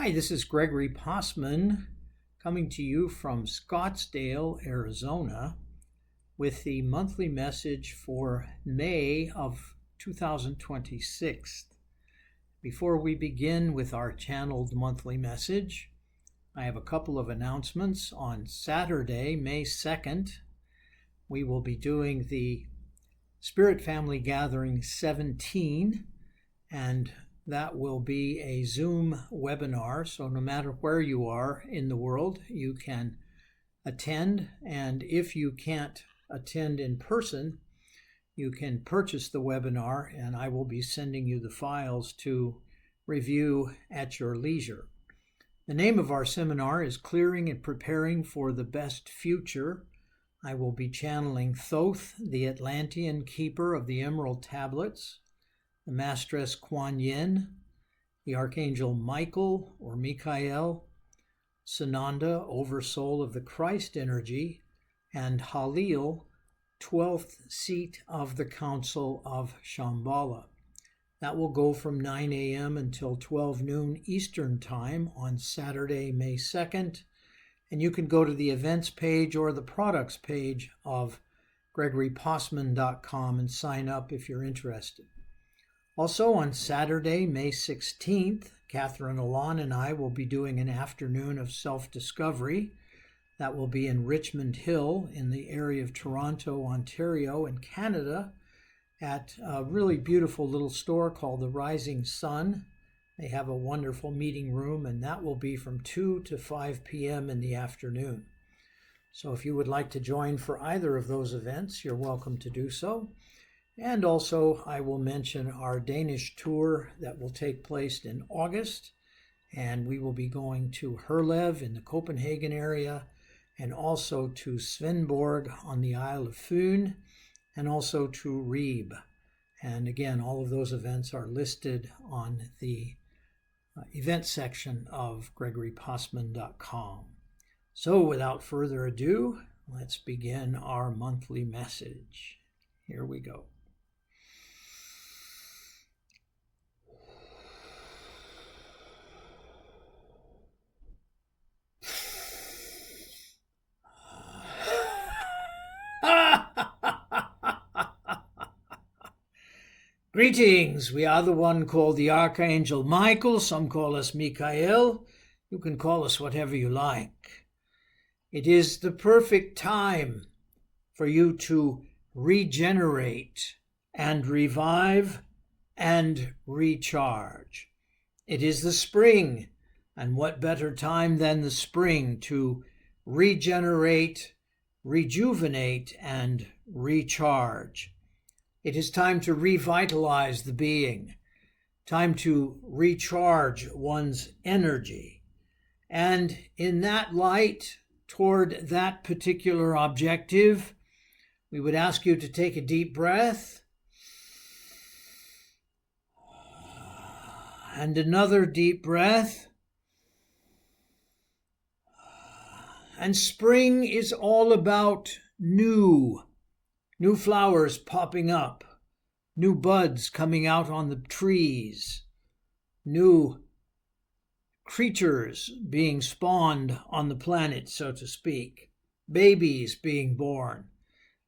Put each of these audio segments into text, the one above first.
Hi, this is Gregory Possiman coming to you from Scottsdale, Arizona, with the monthly message for May of 2026. Before we begin with our channeled monthly message, I have a couple of announcements. On Saturday, May 2nd, we will be doing the Spirit Family Gathering 17, and that will be a Zoom webinar, so no matter where you are in the world, you can attend. And if you can't attend in person, you can purchase the webinar, and I will be sending you the files to review at your leisure. The name of our seminar is Clearing and Preparing for the Best Future. I will be channeling Thoth, the Atlantean keeper of the Emerald Tablets, the Mastress Kuan Yin, the Archangel Michael or Michael, Sananda, Oversoul of the Christ energy, and Halil, 12th seat of the Council of Shambhala. That will go from 9 a.m. until 12 noon Eastern Time on Saturday, May 2nd. And you can go to the events page or the products page of gregorypossman.com and sign up if you're interested. Also on Saturday, May 16th, Catherine Alon and I will be doing an afternoon of self-discovery. That will be in Richmond Hill in the area of Toronto, Ontario, in Canada, at a really beautiful little store called the Rising Sun. They have a wonderful meeting room, and that will be from 2 to 5 p.m. in the afternoon. So if you would like to join for either of those events, you're welcome to do so. And also, I will mention our Danish tour that will take place in August, and we will be going to Herlev in the Copenhagen area, and also to Svendborg on the Isle of Fyn, and also to Ribe. And again, all of those events are listed on the event section of gregorypossman.com. So without further ado, let's begin our monthly message. Here we go. Greetings. We are the one called the Archangel Michael. Some call us Michael. You can call us whatever you like. It is the perfect time for you to regenerate and revive and recharge. It is the spring, and what better time than the spring to regenerate, rejuvenate, and recharge. It is time to revitalize the being, time to recharge one's energy. And in that light, toward that particular objective, we would ask you to take a deep breath and another deep breath. And spring is all about new flowers popping up, new buds coming out on the trees, new creatures being spawned on the planet, so to speak, babies being born,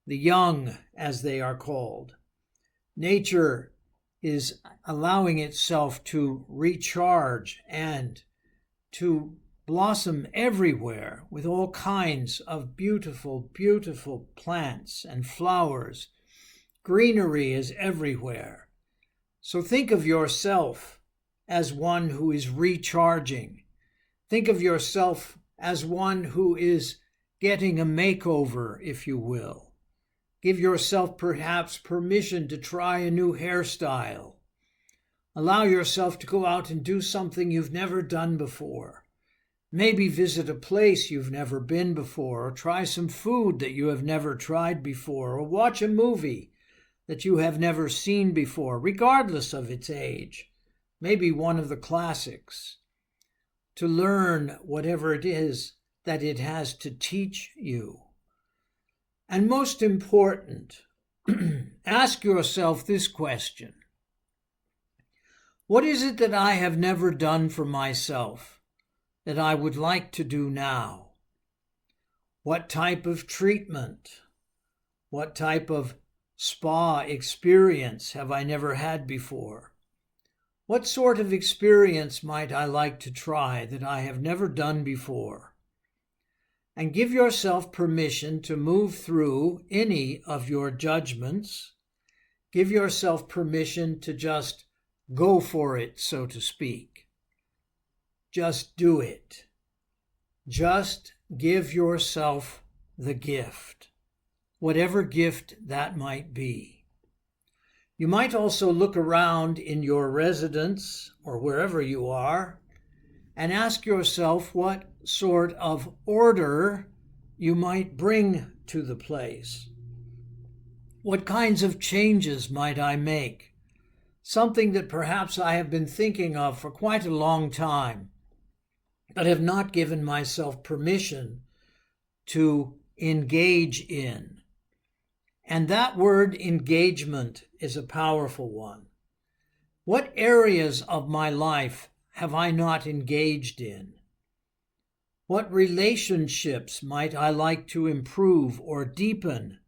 the young, as they are called. Nature is allowing itself to recharge and to blossom everywhere with all kinds of beautiful, beautiful plants and flowers. Greenery is everywhere. So think of yourself as one who is recharging. Think of yourself as one who is getting a makeover, if you will. Give yourself perhaps permission to try a new hairstyle. Allow yourself to go out and do something you've never done before. Maybe visit a place you've never been before, or try some food that you have never tried before, or watch a movie that you have never seen before, regardless of its age. Maybe one of the classics. To learn whatever it is that it has to teach you. And most important, ask yourself this question. What is it that I have never done for myself that I would like to do now? What type of treatment, what type of spa experience have I never had before? What sort of experience might I like to try that I have never done before? And give yourself permission to move through any of your judgments. Give yourself permission to just go for it, so to speak. Just do it. Just give yourself the gift, whatever gift that might be. You might also look around in your residence or wherever you are and ask yourself what sort of order you might bring to the place. What kinds of changes might I make? Something that perhaps I have been thinking of for quite a long time, but have not given myself permission to engage in. And that word engagement is a powerful one. What areas of my life have I not engaged in? What relationships might I like to improve or deepen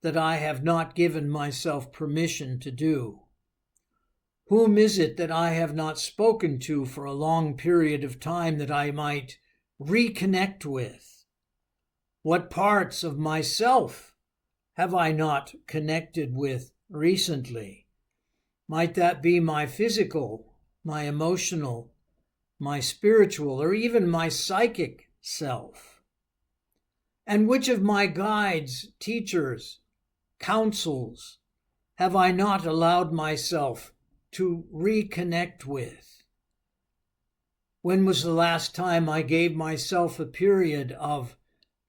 that I have not given myself permission to do? Whom is it that I have not spoken to for a long period of time that I might reconnect with? What parts of myself have I not connected with recently? Might that be my physical, my emotional, my spiritual, or even my psychic self? And which of my guides, teachers, counsels have I not allowed myself to reconnect with? When was the last time I gave myself a period of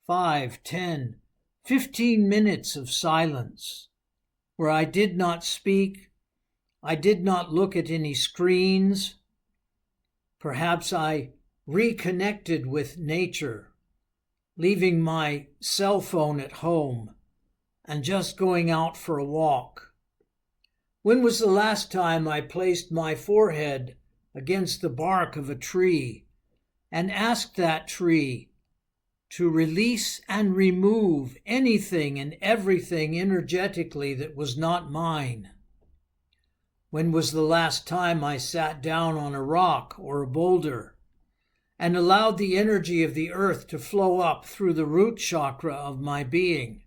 5, 10, 15 minutes of silence where I did not speak, I did not look at any screens? Perhaps I reconnected with nature, leaving my cell phone at home and just going out for a walk. When was the last time I placed my forehead against the bark of a tree and asked that tree to release and remove anything and everything energetically that was not mine? When was the last time I sat down on a rock or a boulder and allowed the energy of the earth to flow up through the root chakra of my being?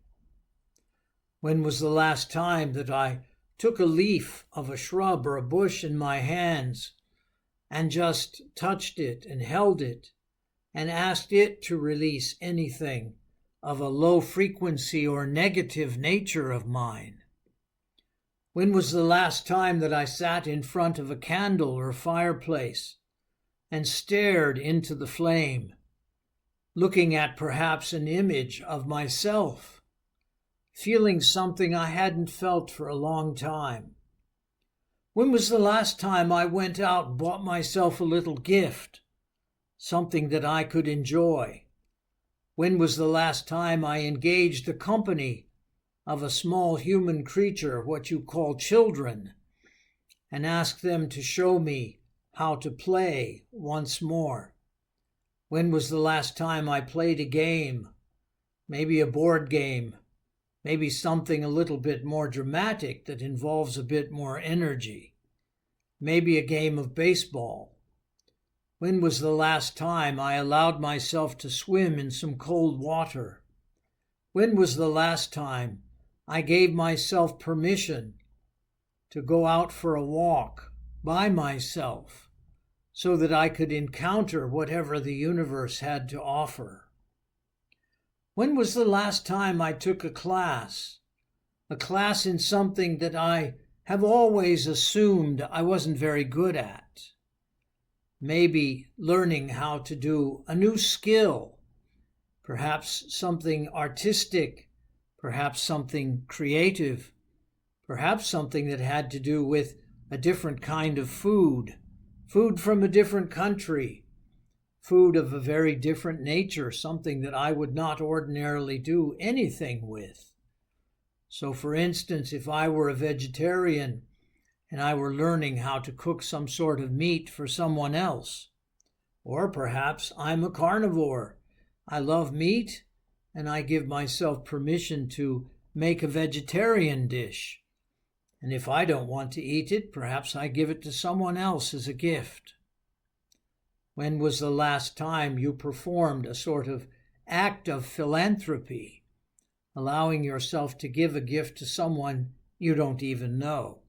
When was the last time that I took a leaf of a shrub or a bush in my hands and just touched it and held it and asked it to release anything of a low frequency or negative nature of mine? When was the last time that I sat in front of a candle or fireplace and stared into the flame, looking at perhaps an image of myself, feeling something I hadn't felt for a long time? When was the last time I went out and bought myself a little gift, something that I could enjoy? When was the last time I engaged the company of a small human creature, what you call children, and asked them to show me how to play once more? When was the last time I played a game, maybe a board game, maybe something a little bit more dramatic that involves a bit more energy, maybe a game of baseball? When was the last time I allowed myself to swim in some cold water? When was the last time I gave myself permission to go out for a walk by myself so that I could encounter whatever the universe had to offer? When was the last time I took a class in something that I have always assumed I wasn't very good at? Maybe learning how to do a new skill, perhaps something artistic, perhaps something creative, perhaps something that had to do with a different kind of food from a different country, food of a very different nature, something that I would not ordinarily do anything with. So, for instance, if I were a vegetarian and I were learning how to cook some sort of meat for someone else, Or perhaps I'm a carnivore. I love meat, and I give myself permission to make a vegetarian dish. And if I don't want to eat it, perhaps I give it to someone else as a gift. When was the last time you performed a sort of act of philanthropy, allowing yourself to give a gift to someone you don't even know?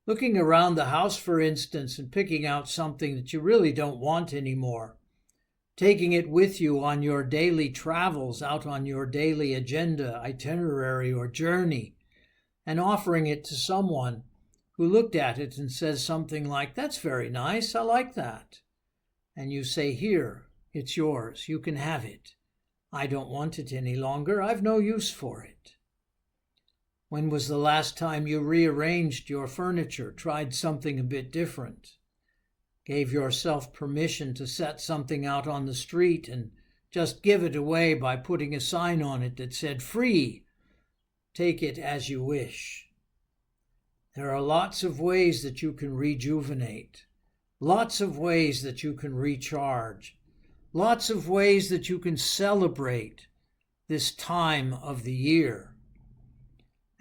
Looking around the house, for instance, and picking out something that you really don't want anymore, taking it with you on your daily travels, out on your daily agenda, itinerary, or journey, and offering it to someone who looked at it and says something like, "That's very nice, I like that." And you say, "Here, it's yours, you can have it. I don't want it any longer, I've no use for it." When was the last time you rearranged your furniture, tried something a bit different, gave yourself permission to set something out on the street and just give it away by putting a sign on it that said, "Free, take it as you wish"? There are lots of ways that you can rejuvenate, lots of ways that you can recharge, lots of ways that you can celebrate this time of the year.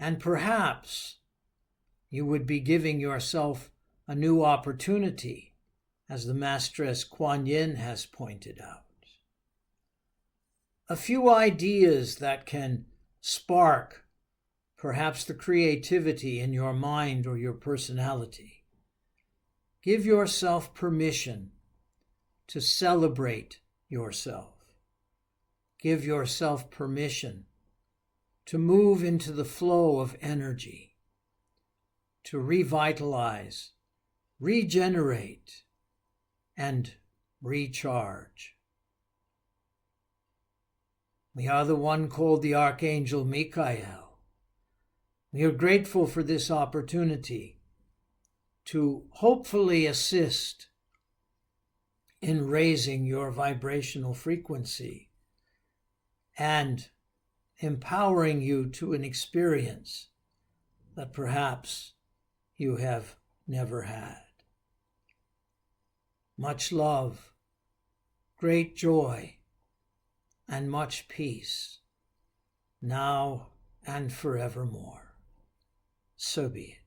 And perhaps you would be giving yourself a new opportunity, as the Maestress Kuan Yin has pointed out. A few ideas that can spark perhaps the creativity in your mind or your personality. Give yourself permission to celebrate yourself. Give yourself permission to move into the flow of energy, to revitalize, regenerate, and recharge. We are the one called the ArchAngel Michael. We are grateful for this opportunity to hopefully assist in raising your vibrational frequency and empowering you to an experience that perhaps you have never had. Much love, great joy, and much peace, now and forevermore. So be it.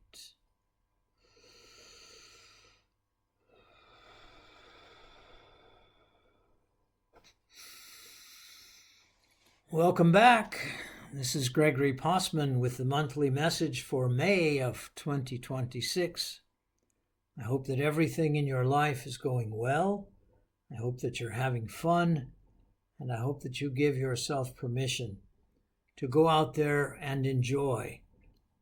Welcome back. This is Gregory Possiman with the monthly message for May of 2026. I hope that everything in your life is going well. I hope that you're having fun. And I hope that you give yourself permission to go out there and enjoy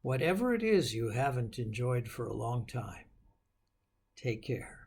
whatever it is you haven't enjoyed for a long time. Take care.